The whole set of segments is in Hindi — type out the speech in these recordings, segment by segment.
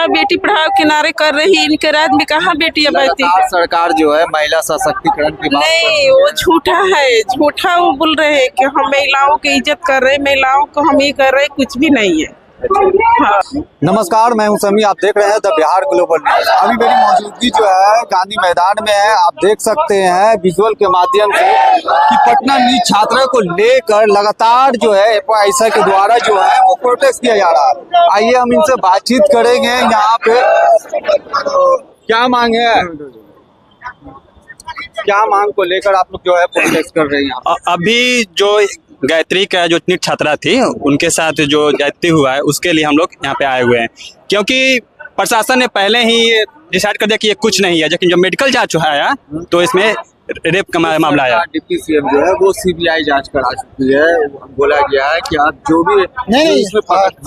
बचाओ बेटी पढ़ाओ के नारे कर रही, इनके राज में कहाँ बेटियां बचती। सरकार जो है महिला सशक्तिकरण की बात नहीं, वो झूठा है, झूठा वो बोल रहे हैं कि हम महिलाओं की इज्जत कर रहे, महिलाओं को हम ये कर रहे, कुछ भी नहीं है। हाँ। नमस्कार, मैं हूं समी, आप देख रहे हैं द बिहार ग्लोबल न्यूज। अभी मेरी मौजूदगी जो है गांधी मैदान में है। आप देख सकते हैं विजुअल के माध्यम से कि पटना नीट छात्रा को लेकर लगातार जो है ऐसा के द्वारा जो है वो प्रोटेस्ट किया जा रहा है। आइए हम इनसे बातचीत करेंगे। यहाँ पे क्या मांग है, क्या मांग को लेकर आप लोग जो है प्रोटेस्ट कर रहे हैं? अभी जो गायत्री का जो नीट छात्रा थी उनके साथ जो जाति हुआ है उसके लिए हम लोग यहाँ पे आए हुए हैं, क्योंकि प्रशासन ने पहले ही डिसाइड कर दिया कि ये कुछ नहीं है, लेकिन जब मेडिकल जांच आया तो इसमें रेप का मामला आया। डिप्टी सीएम जो है वो सीबीआई जांच करा चुकी है। बोला गया है कि आप जो भी नहीं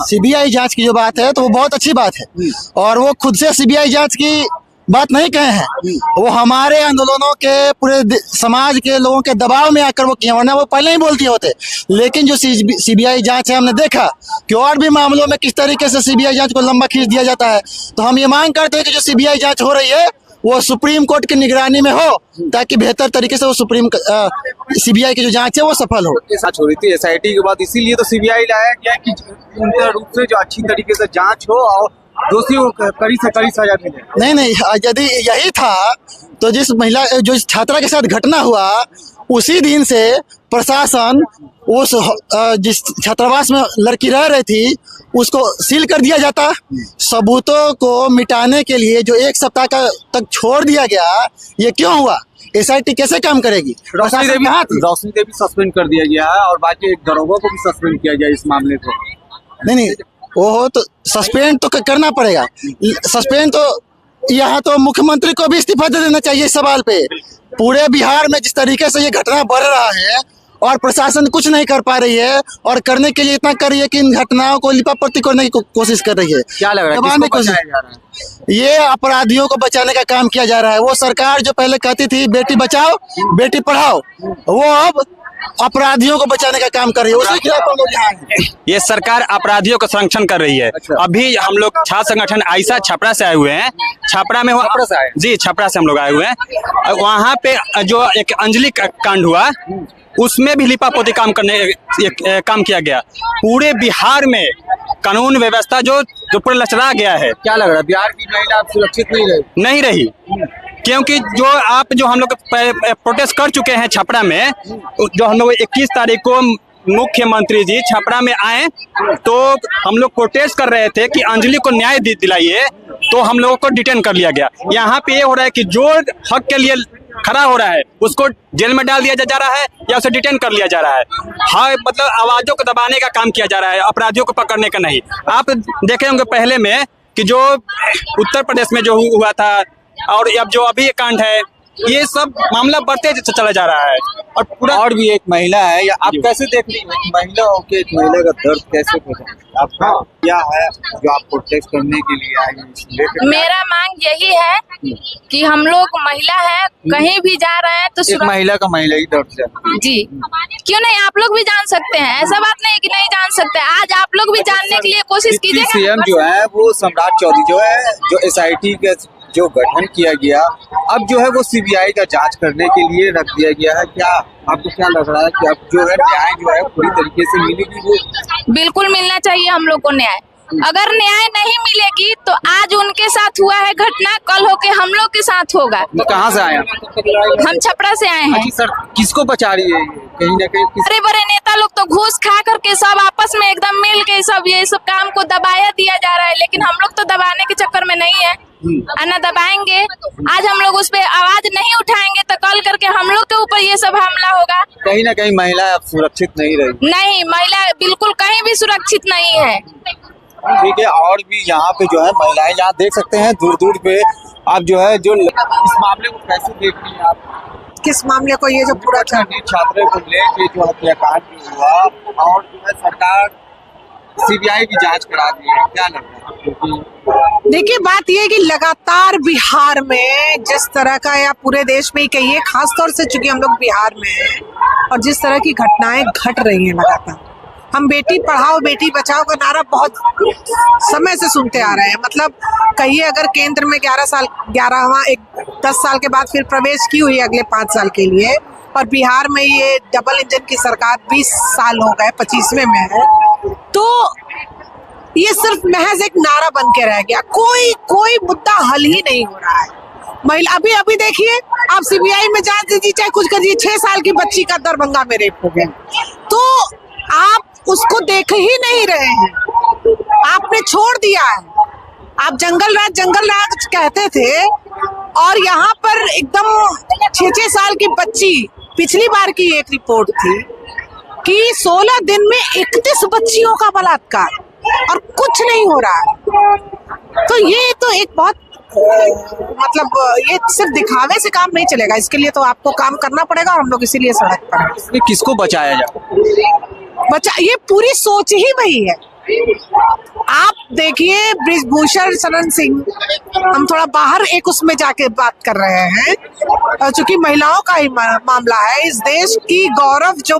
सीबीआई जांच की जो बात है तो वो बहुत अच्छी बात है, और वो खुद से सीबीआई जांच की बात नहीं कहे हैं, वो हमारे आंदोलनों के पूरे समाज के लोगों के दबाव में आकर वो किए, वरना वो पहले ही बोलती होते। लेकिन जो सीबीआई जांच है, हमने देखा कि और भी मामलों में किस तरीके से सीबीआई जांच को लंबा खींच दिया जाता है। तो हम ये मांग करते हैं कि जो सीबीआई जांच हो रही है वो सुप्रीम कोर्ट की निगरानी में हो, ताकि बेहतर तरीके से वो सीबीआई की जो जांच है वो सफल हो। जांच हो रही थी एसआईटी के बाद, इसीलिए तो सीबीआई लाया गया कि पूर्ण रूप से जो अच्छी तरीके से जांच हो और दोषियों को कड़ी से कड़ी सजा मिले। नहीं, यदि यही था तो जो छात्रा के साथ घटना हुआ उसी दिन से प्रशासन उस जिस छात्रावास में लड़की रह रही थी उसको सील कर दिया जाता। सबूतों को मिटाने के लिए जो एक सप्ताह तक छोड़ दिया गया, ये क्यों हुआ? एसआईटी कैसे काम करेगी? रोशनी देवी सस्पेंड कर दिया गया है और बाकी एक दरोगा को भी सस्पेंड किया गया इस मामले को। नहीं, वो तो सस्पेंड तो करना पड़ेगा। सस्पेंड तो यहाँ तो मुख्यमंत्री को भी इस्तीफा दे देना चाहिए इस सवाल पे। पूरे बिहार में जिस तरीके से ये घटना बढ़ रहा है और प्रशासन कुछ नहीं कर पा रही है, और करने के लिए इतना कर रही है कि इन घटनाओं को लिपापोती करने की कोशिश कर रही है। क्या लग रहा है, किसको बचाया जा रहा है? ये अपराधियों को बचाने का काम किया जा रहा है। वो सरकार जो पहले कहती थी बेटी बचाओ बेटी पढ़ाओ, वो अब अपराधियों को बचाने का काम कर रही है। उसके खिलाफ हम लोग यहाँ हैं। ये सरकार अपराधियों का संरक्षण कर रही है। अच्छा। अभी हम लोग छात्र संगठन आयशा छपरा से आए हुए हैं। छपरा में जी छपरा से हम लोग आए हुए हैं। वहाँ पे जो एक अंजलि कांड हुआ उसमें भी लिपापोती काम किया गया। पूरे बिहार में कानून व्यवस्था जो पूरा लचरा गया है। क्या लग रहा है, बिहार की महिला सुरक्षित नहीं रही, क्योंकि जो हम लोग प्रोटेस्ट कर चुके हैं छपरा में, जो हम लोग 21 तारीख को मुख्यमंत्री जी छपरा में आए तो हम लोग प्रोटेस्ट कर रहे थे कि अंजलि को न्याय दिलाइए, तो हम लोगों को डिटेन कर लिया गया। यहाँ पे ये हो रहा है कि जो हक के लिए खड़ा हो रहा है उसको जेल में डाल दिया जा रहा है या उसे डिटेन कर लिया जा रहा है। हाँ, मतलब आवाजों को दबाने का काम किया जा रहा है, अपराधियों को पकड़ने का नहीं। आप देखे होंगे पहले में कि जो उत्तर प्रदेश में जो हुआ था और अब जो अभी ये कांड है, ये सब मामला बढ़ते चला जा रहा है। और पूरा और भी एक महिला है, या आप कैसे देख रही हैं महिला होके एक महिला का दर्द कैसे हो जाता है? आपका क्या है जो आप प्रोटेस्ट करने के लिए आए हैं? मेरा मांग यही है कि हम लोग महिला है, कहीं भी जा रहे हैं तो एक महिला का महिला ही दर्द जाती है। जी, क्यों नहीं, आप लोग भी जान सकते हैं। ऐसा बात नहीं कि नहीं जान सकते। आज आप लोग भी जानने के लिए कोशिश कीजिएगा। सीएम जो है वो सम्राट चौधरी जो है, जो एसआईटी के जो गठन किया गया, अब जो है वो सीबीआई का जांच करने के लिए रख दिया गया है। क्या आपको क्या लग रहा है कि अब जो है न्याय जो है पूरी तरीके से मिलेगी? वो बिल्कुल मिलना चाहिए हम लोग को न्याय। अगर न्याय नहीं मिलेगी तो आज उनके साथ हुआ है घटना, कल होके हम लोग के साथ होगा। तो कहाँ से आए? हम छपरा से आए हैं। सर, किसको बचा रही है कहीं ना कहीं? बड़े बड़े नेता लोग तो घूस खा करके सब आपस में एकदम मिल के ये सब काम को दबाया दिया जा रहा है, लेकिन हम लोग तो दबाने के चक्कर में नहीं है, ना दबाएंगे। आज हम लोग उस पे आवाज नहीं उठाएंगे तो कल करके हम लोग के ऊपर ये सब हमला होगा। कहीं ना कहीं महिला अब सुरक्षित नहीं रही। नहीं, महिला बिल्कुल कहीं भी सुरक्षित नहीं है। ठीक है, और भी यहाँ पे जो है महिलाएं, यहाँ देख सकते हैं दूर दूर पे आप जो है जो इस मामले को कैसे देख रही हैं आप? किस मामले को? ये जो पूरा छात्रों को लेके जो हत्याकांड हुआ और जो है सरकार सीबीआई की जांच करा दी है, क्या लग रहा है? देखिए, बात ये है कि लगातार बिहार में जिस तरह का, या पूरे देश में ही कहिए, खासतौर से चूंकि हम लोग बिहार में हैं और जिस तरह की घटनाएं घट रही हैं लगातार, हम बेटी पढ़ाओ बेटी बचाओ का नारा बहुत समय से सुनते आ रहे हैं। मतलब कहिए अगर केंद्र में 10 साल के बाद फिर प्रवेश की हुई अगले 5 साल के लिए, और बिहार में ये डबल इंजन की सरकार 20 साल हो गए, 25वें में है, तो ये सिर्फ महज एक नारा बन के रह गया। कोई मुद्दा हल ही नहीं हो रहा है। महिला अभी देखिए, आप सीबीआई में जांच दीजिए, चाहे कुछ करिए, 6 साल की बच्ची का दरभंगा में रेप हो गया, तो आप उसको देख ही नहीं रहे हैं, आपने छोड़ दिया है। आप जंगल राज कहते थे, और यहाँ पर एकदम 6 साल की बच्ची, पिछली बार की एक रिपोर्ट थी कि 16 दिन में 31 बच्चियों का बलात्कार, और कुछ नहीं हो रहा है। तो ये तो एक बहुत मतलब ये सिर्फ दिखावे से काम नहीं चलेगा, इसके लिए तो आपको काम करना पड़ेगा, और हम लोग इसीलिए सड़क पर हैं। इसमें किसको बचाया जाए? ये पूरी सोच ही वही है। आप देखिए बृजभूषण शरण सिंह, हम थोड़ा बाहर एक उसमें जाके बात कर रहे हैं, चूंकि महिलाओं का ही मामला है। इस देश की गौरव जो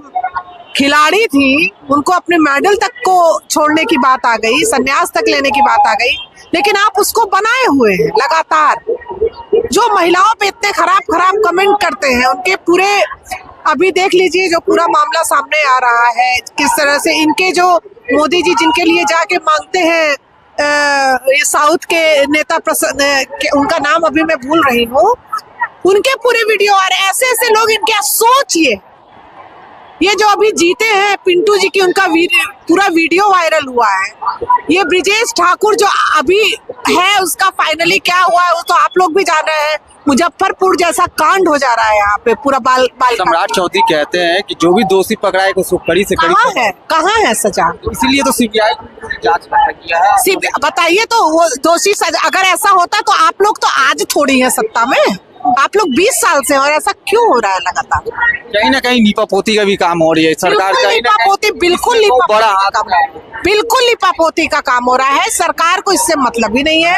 खिलाड़ी थी, उनको अपने मेडल तक को छोड़ने की बात आ गई, संन्यास तक लेने की बात आ गई, लेकिन आप उसको बनाए हुए हैं लगातार। जो महिलाओं पे इतने खराब कमेंट करते हैं, उनके पूरे, अभी देख लीजिए जो पूरा मामला सामने आ रहा है, किस तरह से इनके जो मोदी जी जिनके लिए जाके मांगते हैं, ये साउथ के नेता उनका नाम अभी मैं भूल रही हूँ, उनके पूरे वीडियो आ रहे हैं। ऐसे लोग, इनके सोचिए, ये जो अभी जीते हैं पिंटू जी की, उनका पूरा वीडियो वायरल हुआ है। ये ब्रिजेश ठाकुर जो अभी है, उसका फाइनली क्या हुआ है वो तो आप लोग भी जान रहे हैं। मुजफ्फरपुर जैसा कांड हो जा रहा है यहाँ पे, पूरा बाल सम्राट चौधरी कहते हैं कि जो भी दोषी पकड़ा है उसको कड़ी से कड़ी कहाँ है सजा, इसीलिए तो सीबीआई जांच किया है। बताइए तो वो दोषी सजा, अगर ऐसा होता तो आप लोग तो आज थोड़ी है सत्ता में, आप लोग 20 साल से, और ऐसा क्यों हो रहा है लगातार? कहीं ना कहीं लीपापोती का भी काम हो रही है सरकार, बिल्कुल लीपापोती का काम हो रहा है। सरकार को इससे मतलब ही नहीं है।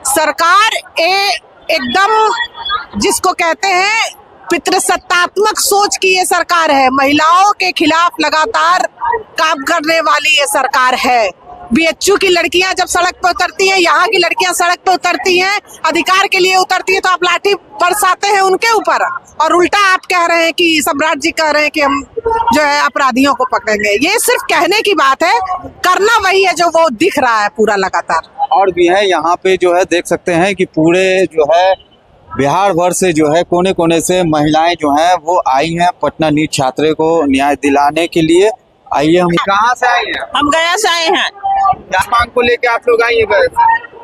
सरकार एकदम जिसको कहते हैं पितृसत्तात्मक सोच की ये सरकार है। महिलाओं के खिलाफ लगातार काम करने वाली ये सरकार है। बीएचयू की लड़कियां जब सड़क पे उतरती हैं, यहाँ की लड़कियां सड़क पे उतरती हैं, अधिकार के लिए उतरती है, तो आप लाठी बरसाते हैं उनके ऊपर, और उल्टा आप कह रहे हैं कि सम्राट जी कह रहे हैं कि हम जो है अपराधियों को पकड़ेंगे। ये सिर्फ कहने की बात है, करना वही है जो वो दिख रहा है पूरा लगातार। और भी है यहाँ पे जो है, देख सकते हैं कि पूरे जो है बिहार भर से जो है कोने कोने से महिलाएं जो हैं वो आई हैं पटना नीट छात्रे को न्याय दिलाने के लिए। आइए, हम कहाँ से आए हैं? हम गया से आए हैं। क्या मांग को लेके आप लोग आए हैं?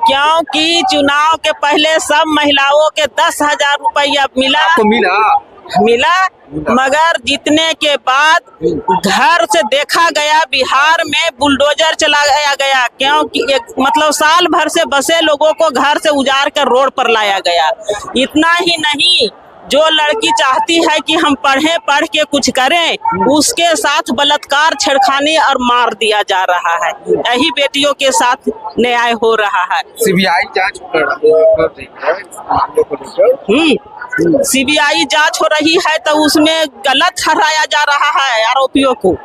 क्योंकि चुनाव के पहले सब महिलाओं के 10,000 रुपया मिला, आपको मिला, मगर जीतने के बाद घर से देखा गया बिहार में बुलडोजर चलाया गया, क्योंकि मतलब साल भर से बसे लोगों को घर से उजाड़ कर रोड पर लाया गया। इतना ही नहीं, जो लड़की चाहती है कि हम पढ़ के कुछ करें, उसके साथ बलात्कार, छेड़खानी और मार दिया जा रहा है। यही बेटियों के साथ न्याय हो रहा है। सीबीआई जांच कर रही है मामले को लेकर। सीबीआई जांच हो रही है तो उसमें गलत ठहराया जा रहा है आरोपियों को।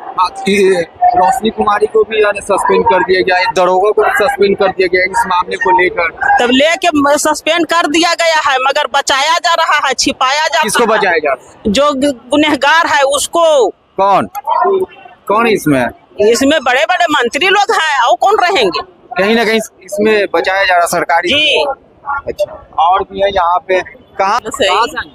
रोशनी कुमारी को भी सस्पेंड कर दिया गया, एक दरोगा को भी सस्पेंड कर दिया गया इस मामले को लेकर। तब लेके सस्पेंड कर दिया गया है, मगर बचाया जा रहा है, छिपाया जा। किसको बचाया जा रहा है? जो गुनहगार है उसको। कौन इसमें बड़े बड़े मंत्री लोग हैं, और कौन रहेंगे? कहीं ना कहीं इसमें बचाया जा रहा सरकारी। जी अच्छा, और भी है यहाँ पे। कहाँ से?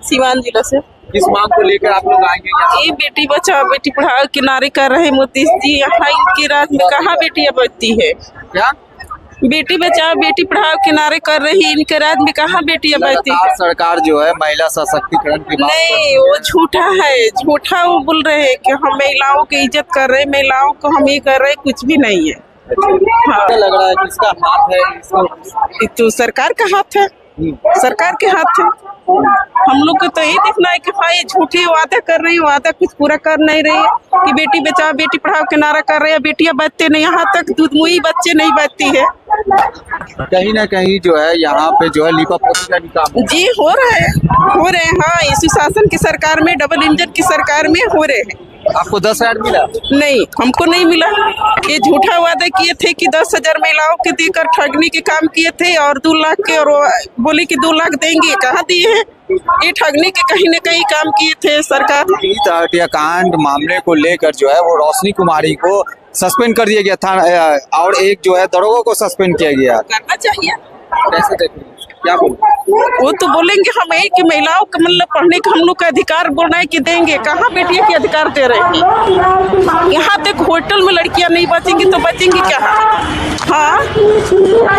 सीवान जिला से। किस मांग को लेकर आप लोग आएंगे यहाँ? ये बेटी बचाओ बेटी पढ़ाओ के नारे कर रहे मोदी जी। यहाँ इनके राज में कहाँ बेटियां बचती है? क्या बेटी बचाओ बेटी पढ़ाओ के नारे कर रही, इनके राज में कहाँ बेटियां बचती है? सरकार जो है महिला सशक्तिकरण की बात नहीं, वो झूठा है, झूठा वो बोल रहे हैं कि हम महिलाओं की इज्जत कर रहे, महिलाओं को हम ये कर रहे, कुछ भी नहीं है। हाँ। लग रहा है किसका हाथ है इसमें? तो सरकार का हाथ है, सरकार के हाथ है। हम लोग को तो यही देखना है कि हाँ ये झूठे वादा कर रही है, वादा कुछ पूरा कर नहीं रही है कि बेटी बचाओ बेटी पढ़ाओ के नारा कर रहे हैं, बेटियां बचते नहीं, यहाँ तक दूधमुई बच्चे नहीं बचती है। कहीं ना कहीं जो है यहाँ पे जो है लीपापोती का काम जी हो रहे हैं। हाँ, इसी शासन की सरकार में, डबल इंजन की सरकार में हो रहे हैं। आपको 10,000 मिला? नहीं, हमको नहीं मिला। ये झूठा वादा किए थे कि 10,000 महिलाओं के देकर ठगने के काम किए थे और 2 लाख के, और बोले कि 2 लाख देंगे, कहाँ दिए हैं? ये ठगने के कहीं न कहीं काम किए थे सरकार। हत्याकांड मामले को लेकर जो है वो रोशनी कुमारी को सस्पेंड कर दिया गया था और एक जो है दरोगा को सस्पेंड किया गया। करना चाहिए। कैसे देखते हैं? क्या बोल? वो तो बोलेंगे हम एक कि महिलाओं को मतलब पढ़ने का हम लोग का अधिकार बोलना है कि देंगे, कहाँ बेटियों के अधिकार दे रहे हैं? यहाँ तक होटल में लड़कियां नहीं बचेंगी तो बचेंगी क्या? हाँ,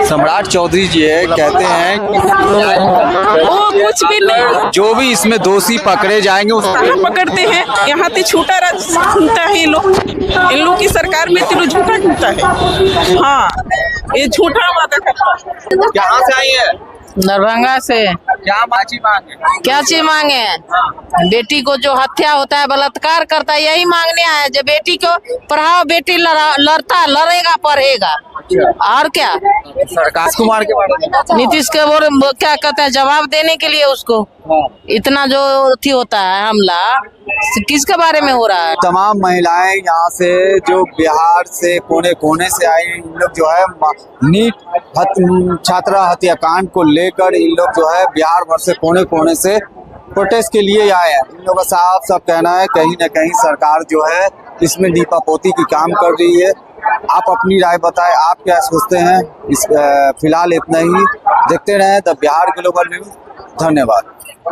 सम्राट चौधरी जी कहते हैं कि वो कुछ भी नहीं। जो भी इसमें दोषी पकड़े जाएंगे उसको कहाँ पकड़ते हैं? यहाँ तो झूठा राज सुनता है ये लोग। इन लोग की सरकार में तो झूठा सुनता है। हाँ, ये झूठा वादा करता है। कहाँ से आई है? दरभंगा से। क्या माची मांगे? क्या चीज मांगे? बेटी को जो हत्या होता है, बलात्कार करता है, यही मांगने आए। जब बेटी को पढ़ाओ, बेटी लड़ेगा पढ़ेगा, और क्या? सरकार कुमार के बारे में नीतीश के वो क्या कहते हैं, जवाब देने के लिए उसको इतना जो थी होता है हमला, किसके बारे में हो रहा है? तमाम महिलाएं यहाँ से जो बिहार से कोने कोने से आई, इन लोग जो है नीट छात्रा हत्याकांड को लेकर इन लोग जो है बिहार भर से कोने कोने से प्रोटेस्ट के लिए आए हैं। इन लोगों का साफ साफ कहना है कहीं न कहीं सरकार जो है इसमें लीपापोती की काम कर रही है। आप अपनी राय बताएं, आप क्या सोचते हैं? फिलहाल इतना ही। देखते रहें द बिहार ग्लोबल न्यूज। धन्यवाद।